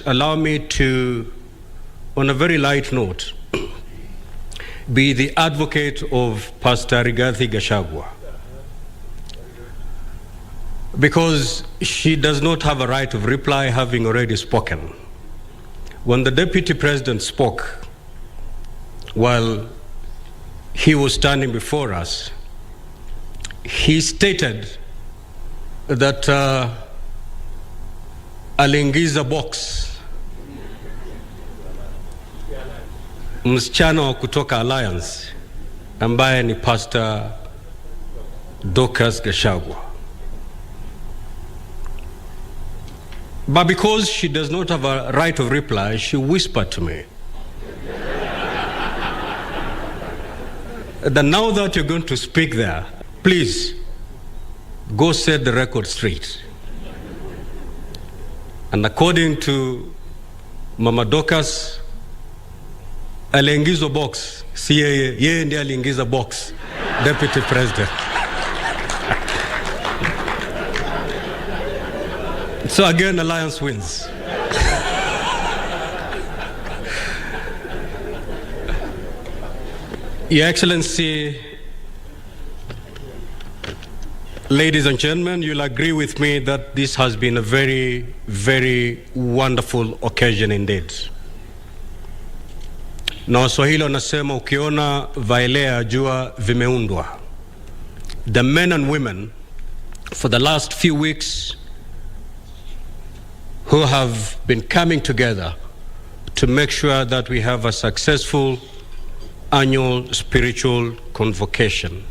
just allow me to, on a very light note, be the advocate of Pastor Rigathi Gachagua, because she does not have a right of reply, having already spoken. When the Deputy President spoke while he was standing before us, he stated that aliingiza box msichana wa kutoka Alliance ambaye ni Pastor DORCAS Gachagua. But because she does not have a right of reply, she whispered to me that now that you're going to speak there, please go set the record straight. And according to Mama DORCAS, aliingiza box, si yeye ndiye aliingiza box, Deputy President. So again, Alliance wins. Your Excellency, ladies and gentlemen, you'll agree with me that this has been a very, very wonderful occasion indeed. Na Waswahili wanasema ukiona vaelea jua vimeundwa. The men and women for the last few weeks who have been coming together to make sure that we have a successful annual spiritual convocation